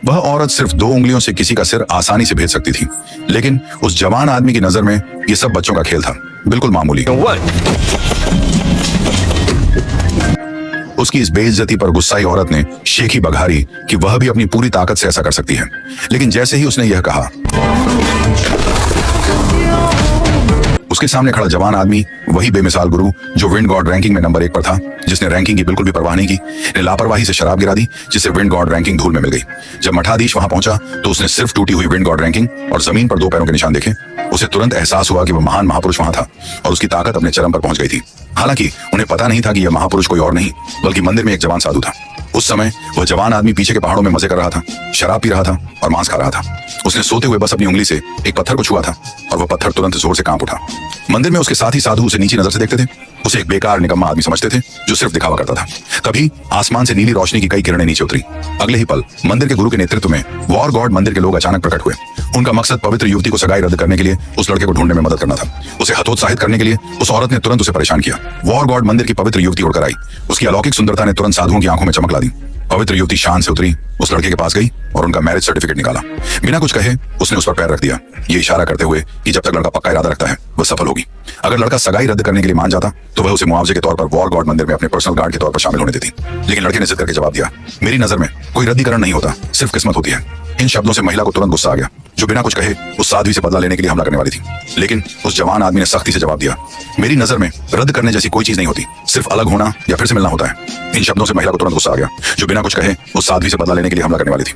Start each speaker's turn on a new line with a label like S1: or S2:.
S1: वह औरत सिर्फ 2 उंगलियों से किसी का सिर आसानी से भेज सकती थी, लेकिन उस जवान आदमी की नजर में ये सब बच्चों का खेल था, बिल्कुल मामूली। उसकी इस बेइज्जती पर गुस्साई औरत ने शेखी बघारी कि वह भी अपनी पूरी ताकत से ऐसा कर सकती है। लेकिन जैसे ही उसने यह कहा, उसके सामने खड़ा जवान आदमी, वही बेमिसाल गुरु जो विंड गॉड रैंकिंग में नंबर 1 पर था, जिसने रैंकिंग की बिल्कुल भी परवाह नहीं की, ने लापरवाही से शराब गिरा दी, जिससे विंड गॉड रैंकिंग धूल में मिल गई। जब मठाधीश वहां पहुंचा तो उसने सिर्फ टूटी हुई विंड गॉड रैंकिंग और जमीन पर 2 पैरों के निशान देखे। उसे तुरंत एहसास हुआ कि वह महान महापुरुष वहां था और उसकी ताकत अपने चरम पर पहुंच गई थी। हालांकि उन्हें पता नहीं था कि यह महापुरुष कोई और नहीं बल्कि मंदिर में एक जवान साधु था। उस समय वह जवान आदमी पीछे के पहाड़ों में मजे कर रहा था, शराब पी रहा था और मांस खा रहा था। उसने सोते हुए बस अपनी उंगली से एक पत्थर को छुआ था और वह पत्थर तुरंत जोर से कांप उठा। मंदिर में उसके साथी साधु उसे नीची नजर से देखते थे, उसे एक बेकार निकम्मा आदमी समझते थे जो सिर्फ दिखावा करता था। तभी आसमान से नीली रोशनी की कई किरणें नीचे उतरी। अगले ही पल मंदिर के गुरु के नेतृत्व में वॉर गॉड मंदिर के लोग अचानक प्रकट हुए। उनका मकसद पवित्र युवती को सगाई रद्द करने के लिए उस लड़के को ढूंढने में मदद करना था। उसे हतोत्साहित करने के लिए उस औरत ने तुरंत उसे परेशान किया। वॉर गॉड मंदिर की पवित्र युवती उड़कर आई। उसकी अलौकिक सुंदरता ने तुरंत साधुओं की आंखों में चमक ला दी। पवित्र युवती शान से उतरी, उस लड़के के पास गई और उनका मैरिज सर्टिफिकेट निकाला। बिना कुछ कहे उसने उस पर पैर रख दिया, ये इशारा करते हुए कि जब तक लड़का पक्का इरादा रखता है वह सफल होगी। अगर लड़का सगाई रद्द करने के लिए मान जाता तो वह उसे मुआवजे के तौर पर वॉर गॉड मंदिर में अपने पर्सनल गार्ड के तौर पर शामिल होने देती। लेकिन लड़के ने जिद करके जवाब दिया, मेरी नजर में कोई रद्दीकरण नहीं होता, सिर्फ किस्मत होती है। इन शब्दों से महिला को तुरंत गुस्सा आ गया, जो बिना कुछ कहे उस साध्वी से बदला लेने के लिए हमला करने वाली थी। लेकिन उस जवान आदमी ने सख्ती से जवाब दिया, मेरी नजर में रद्द करने जैसी कोई चीज नहीं होती, सिर्फ अलग होना या फिर से मिलना होता है। इन शब्दों से महिला को तुरंत गुस्सा आ गया, जो बिना कुछ कहे उस साध्वी से बदला लेने के लिए हमला करने वाली थी।